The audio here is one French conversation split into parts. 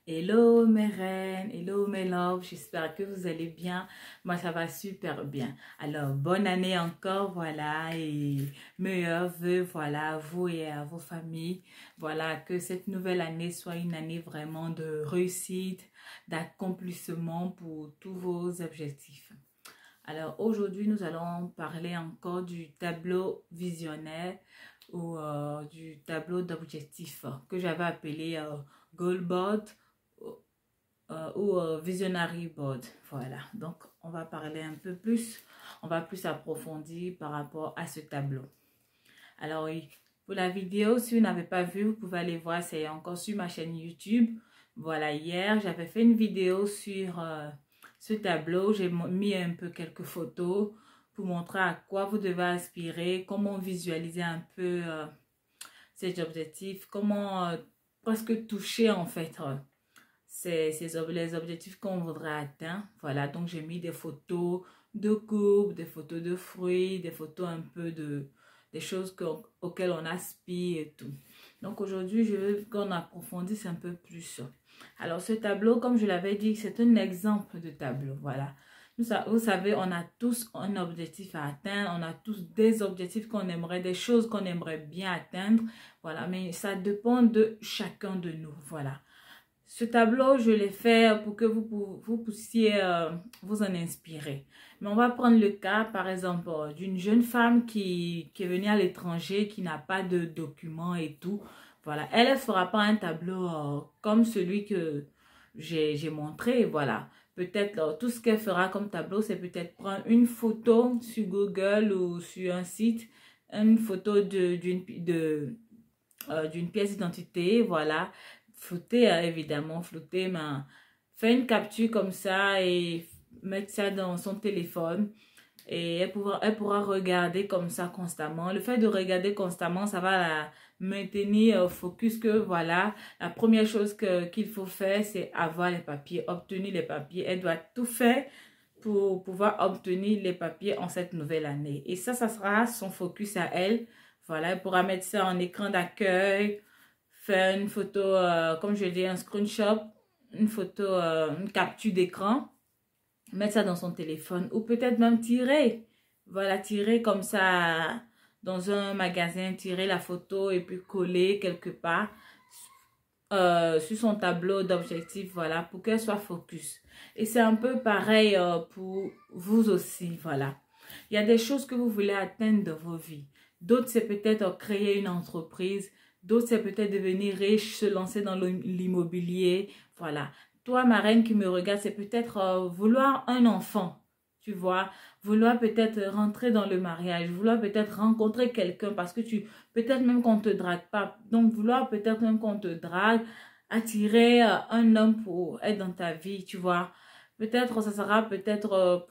Hello mes reines, hello mes loves, j'espère que vous allez bien. Moi ça va super bien. Alors bonne année encore, voilà, et meilleurs vœux, voilà, à vous et à vos familles. Voilà, que cette nouvelle année soit une année vraiment de réussite, d'accomplissement pour tous vos objectifs. Alors aujourd'hui nous allons parler encore du tableau visionnaire ou du tableau d'objectifs que j'avais appelé goal board ou visionary board. Voilà, donc on va parler un peu plus, on va plus approfondir par rapport à ce tableau. Alors oui, pour la vidéo, si vous n'avez pas vu, vous pouvez aller voir, c'est encore sur ma chaîne YouTube. Voilà, hier j'avais fait une vidéo sur ce tableau, j'ai mis un peu quelques photos pour montrer à quoi vous devez aspirer, comment visualiser un peu ces objectifs, comment presque toucher en fait les objectifs qu'on voudrait atteindre. Voilà, donc j'ai mis des photos de coupes, des photos de fruits, des photos un peu des choses auxquelles on aspire et tout. Donc aujourd'hui, je veux qu'on approfondisse un peu plus. Alors ce tableau, comme je l'avais dit, c'est un exemple de tableau. Voilà. Vous savez, on a tous un objectif à atteindre, on a tous des objectifs qu'on aimerait, des choses qu'on aimerait bien atteindre. Voilà, mais ça dépend de chacun de nous. Voilà. Ce tableau, je l'ai fait pour que vous puissiez vous en inspirer. Mais on va prendre le cas, par exemple, d'une jeune femme qui est venue à l'étranger, qui n'a pas de documents et tout. Voilà, elle ne fera pas un tableau comme celui que j'ai montré. Voilà, peut-être tout ce qu'elle fera comme tableau, c'est peut-être prendre une photo sur Google ou sur un site, une photo d'une pièce d'identité, voilà. Flouter, évidemment, flouter, mais faire une capture comme ça et mettre ça dans son téléphone et elle pourra regarder comme ça constamment. Le fait de regarder constamment, ça va la maintenir focus que voilà, la première chose qu'il faut faire, c'est avoir les papiers, obtenir les papiers. Elle doit tout faire pour pouvoir obtenir les papiers en cette nouvelle année. Et ça sera son focus à elle. Voilà, elle pourra mettre ça en écran d'accueil, faire une photo, comme je dis, un screenshot, une photo, une capture d'écran, mettre ça dans son téléphone ou peut-être même tirer. Voilà, tirer comme ça dans un magasin, tirer la photo et puis coller quelque part sur son tableau d'objectifs, voilà, pour qu'elle soit focus. Et c'est un peu pareil pour vous aussi, voilà. Il y a des choses que vous voulez atteindre dans vos vies. D'autres, c'est peut-être créer une entreprise. D'autres, c'est peut-être devenir riche, se lancer dans l'immobilier. Voilà. Toi, ma reine qui me regarde, c'est peut-être vouloir un enfant. Tu vois, vouloir peut-être rentrer dans le mariage, vouloir peut-être rencontrer quelqu'un parce que peut-être même qu'on ne te drague pas. Donc, vouloir peut-être même qu'on te drague, attirer un homme pour être dans ta vie, tu vois. Peut-être, ça sera peut-être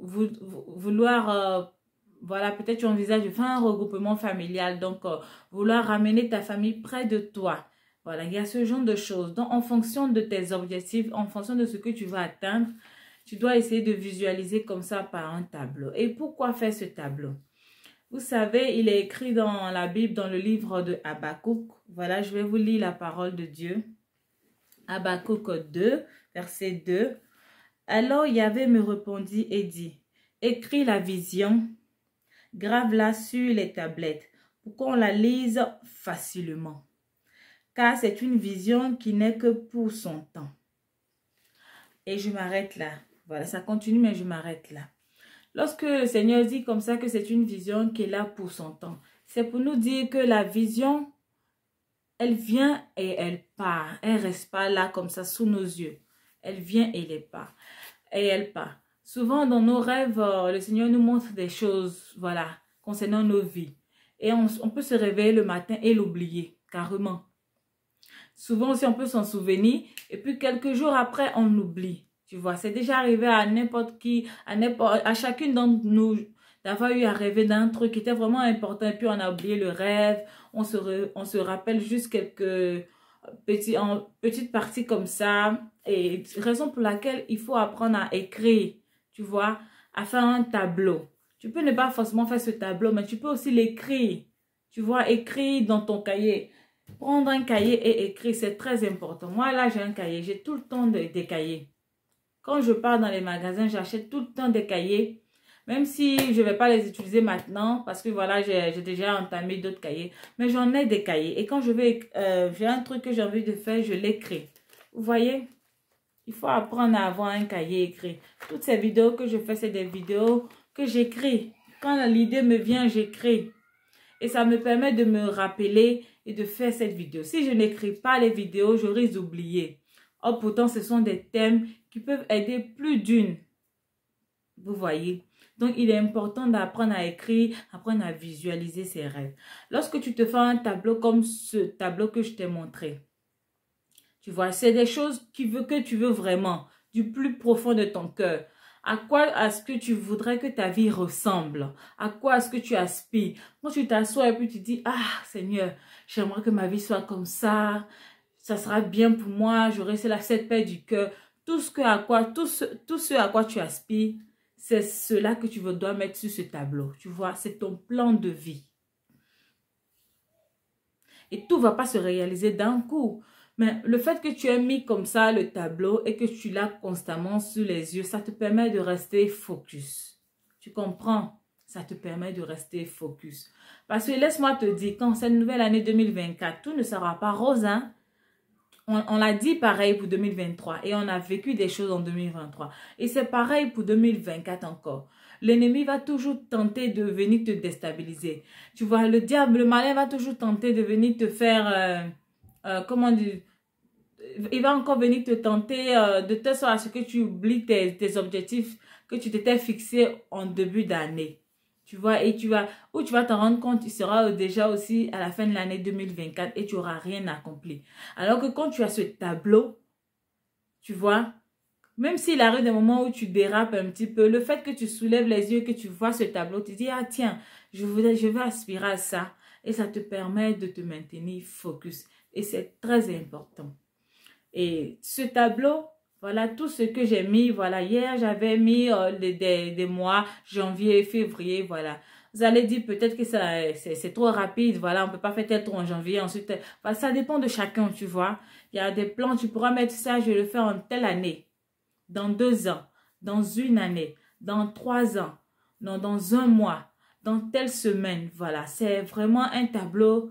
vouloir... voilà, peut-être tu envisages de faire un regroupement familial, donc vouloir ramener ta famille près de toi. Voilà, il y a ce genre de choses. Donc, en fonction de tes objectifs, en fonction de ce que tu vas atteindre, tu dois essayer de visualiser comme ça par un tableau. Et pourquoi faire ce tableau? Vous savez, il est écrit dans la Bible, dans le livre de Habakkuk. Voilà, je vais vous lire la parole de Dieu. Habakkuk 2, verset 2. Alors Yahvé me répondit et dit, écris la vision, grave-la sur les tablettes pour qu'on la lise facilement. Car c'est une vision qui n'est que pour son temps. Et je m'arrête là. Voilà, ça continue, mais je m'arrête là. Lorsque le Seigneur dit comme ça que c'est une vision qui est là pour son temps, c'est pour nous dire que la vision, elle vient et elle part. Elle ne reste pas là comme ça sous nos yeux. Elle vient et elle part. Et elle part. Souvent dans nos rêves, le Seigneur nous montre des choses, voilà, concernant nos vies. Et on peut se réveiller le matin et l'oublier, carrément. Souvent aussi, on peut s'en souvenir et puis quelques jours après, on oublie. Tu vois, c'est déjà arrivé à n'importe qui, à chacune d'entre nous d'avoir eu à rêver d'un truc qui était vraiment important et puis on a oublié le rêve. On se rappelle juste quelques petites parties comme ça. Et raison pour laquelle il faut apprendre à écrire, tu vois, à faire un tableau. Tu peux ne pas forcément faire ce tableau, mais tu peux aussi l'écrire. Tu vois, écrire dans ton cahier. Prendre un cahier et écrire, c'est très important. Moi, là, j'ai un cahier. J'ai tout le temps des cahiers. Quand je pars dans les magasins, j'achète tout le temps des cahiers. Même si je ne vais pas les utiliser maintenant, parce que voilà, j'ai déjà entamé d'autres cahiers. Mais j'en ai des cahiers. Et quand je vais, j'ai un truc que j'ai envie de faire, je l'écris. Vous voyez? Il faut apprendre à avoir un cahier écrit. Toutes ces vidéos que je fais, c'est des vidéos que j'écris. Quand l'idée me vient, j'écris. Et ça me permet de me rappeler et de faire cette vidéo. Si je n'écris pas les vidéos, je risque d'oublier. Or, pourtant, ce sont des thèmes qui peuvent aider plus d'une. Vous voyez? Donc, il est important d'apprendre à écrire, apprendre à visualiser ses rêves. Lorsque tu te fais un tableau comme ce tableau que je t'ai montré, tu vois, c'est des choses que tu veux vraiment, du plus profond de ton cœur. À quoi est-ce que tu voudrais que ta vie ressemble? À quoi est-ce que tu aspires? Quand tu t'assois et puis tu dis, ah Seigneur, j'aimerais que ma vie soit comme ça sera bien pour moi, j'aurai cette paix du cœur. Tout ce à quoi tu aspires, c'est cela que tu dois mettre sur ce tableau. Tu vois, c'est ton plan de vie. Et tout ne va pas se réaliser d'un coup. Mais le fait que tu aies mis comme ça le tableau et que tu l'as constamment sous les yeux, ça te permet de rester focus. Tu comprends? Ça te permet de rester focus. Parce que laisse-moi te dire, quand cette nouvelle année 2024, tout ne sera pas rose, hein? On l'a dit pareil pour 2023 et on a vécu des choses en 2023. Et c'est pareil pour 2024 encore. L'ennemi va toujours tenter de venir te déstabiliser. Tu vois, le diable, le malin va toujours tenter de venir te faire, comment dire, il va encore venir te tenter de telle sorte à ce que tu oublies tes objectifs que tu t'étais fixés en début d'année. Tu vois, et tu vas t'en rendre compte, il sera déjà aussi à la fin de l'année 2024 et tu n'auras rien accompli. Alors que quand tu as ce tableau, tu vois, même s'il arrive des moments où tu dérapes un petit peu, le fait que tu soulèves les yeux, que tu vois ce tableau, tu dis, ah tiens, je veux aspirer à ça. Et ça te permet de te maintenir focus. Et c'est très important. Et ce tableau, voilà tout ce que j'ai mis. Voilà, hier, j'avais mis des mois, janvier, février, voilà. Vous allez dire peut-être que c'est trop rapide, voilà, on ne peut pas faire tel tour en janvier, ensuite, voilà, ça dépend de chacun, tu vois. Il y a des plans, tu pourras mettre ça, je vais le faire en telle année, dans 2 ans, dans une année, dans 3 ans, non, dans un mois, dans telle semaine, voilà. C'est vraiment un tableau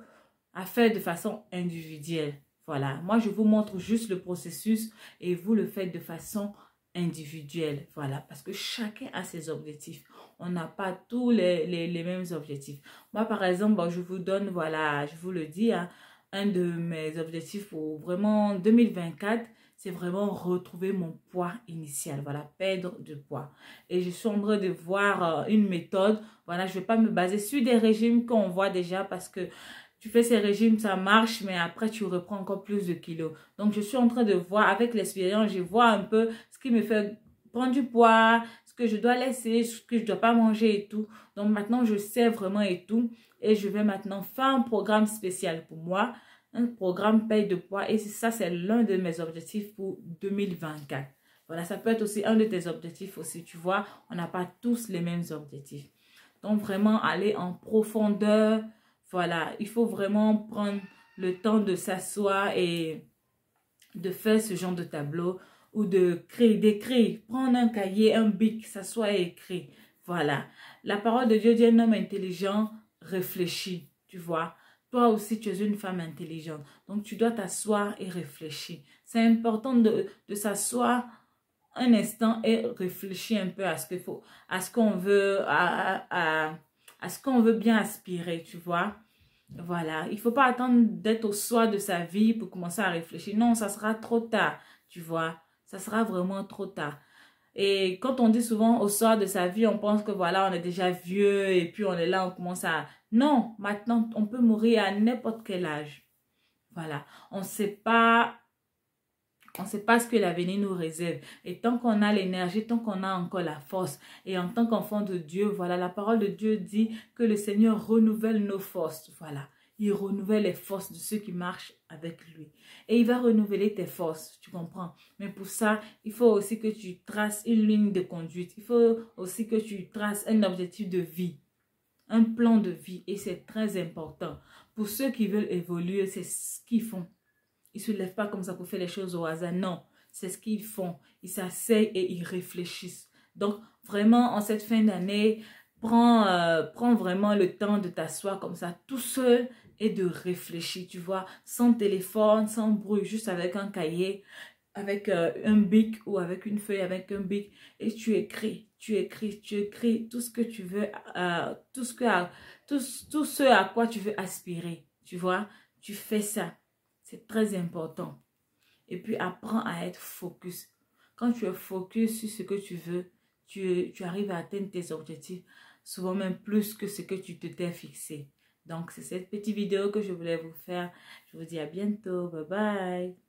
à faire de façon individuelle. Voilà, moi je vous montre juste le processus et vous le faites de façon individuelle. Voilà, parce que chacun a ses objectifs. On n'a pas tous les mêmes objectifs. Moi par exemple, bon, je vous donne, voilà, je vous le dis, hein, un de mes objectifs pour vraiment 2024, c'est vraiment retrouver mon poids initial, voilà, perdre du poids. Et je suis en train de voir une méthode, voilà, je ne vais pas me baser sur des régimes qu'on voit déjà parce que tu fais ces régimes, ça marche, mais après, tu reprends encore plus de kilos. Donc, je suis en train de voir, avec l'expérience, je vois un peu ce qui me fait prendre du poids, ce que je dois laisser, ce que je ne dois pas manger et tout. Donc, maintenant, je sais vraiment et tout. Et je vais maintenant faire un programme spécial pour moi, un programme paye de poids. Et ça, c'est l'un de mes objectifs pour 2024. Voilà, ça peut être aussi un de tes objectifs aussi, tu vois. On n'a pas tous les mêmes objectifs. Donc, vraiment, aller en profondeur. Voilà, il faut vraiment prendre le temps de s'asseoir et de faire ce genre de tableau ou de créer, d'écrire. Prendre un cahier, un bic, s'asseoir et écrire. Voilà. La parole de Dieu dit un homme intelligent réfléchit, tu vois. Toi aussi, tu es une femme intelligente. Donc, tu dois t'asseoir et réfléchir. C'est important de s'asseoir un instant et réfléchir un peu à ce qu'il faut, à ce qu'on veut, à ce qu'on veut bien aspirer, tu vois. Voilà, il ne faut pas attendre d'être au soir de sa vie pour commencer à réfléchir. Non, ça sera trop tard, tu vois. Ça sera vraiment trop tard. Et quand on dit souvent au soir de sa vie, on pense que voilà, on est déjà vieux et puis on est là, on commence à... Non, maintenant, on peut mourir à n'importe quel âge. Voilà, on ne sait pas ce que l'avenir nous réserve. Et tant qu'on a l'énergie, tant qu'on a encore la force, et en tant qu'enfant de Dieu, voilà, la parole de Dieu dit que le Seigneur renouvelle nos forces. Voilà, il renouvelle les forces de ceux qui marchent avec lui. Et il va renouveler tes forces, tu comprends? Mais pour ça, il faut aussi que tu traces une ligne de conduite. Il faut aussi que tu traces un objectif de vie. Un plan de vie et c'est très important Pour ceux qui veulent évoluer, c'est ce qu'ils font. Ils ne se lèvent pas comme ça pour faire les choses au hasard. Non, c'est ce qu'ils font. Ils s'asseyent et ils réfléchissent. Donc, vraiment, en cette fin d'année, prends vraiment le temps de t'asseoir comme ça, tout seul, et de réfléchir, tu vois, sans téléphone, sans bruit, juste avec un cahier, avec un bic ou avec une feuille, avec un bic, et tu écris tout ce que tu veux, tout ce à quoi tu veux aspirer, tu vois, tu fais ça. C'est très important. Et puis, apprends à être focus. Quand tu es focus sur ce que tu veux, tu arrives à atteindre tes objectifs, souvent même plus que ce que tu t'es fixé. Donc, c'est cette petite vidéo que je voulais vous faire. Je vous dis à bientôt. Bye bye.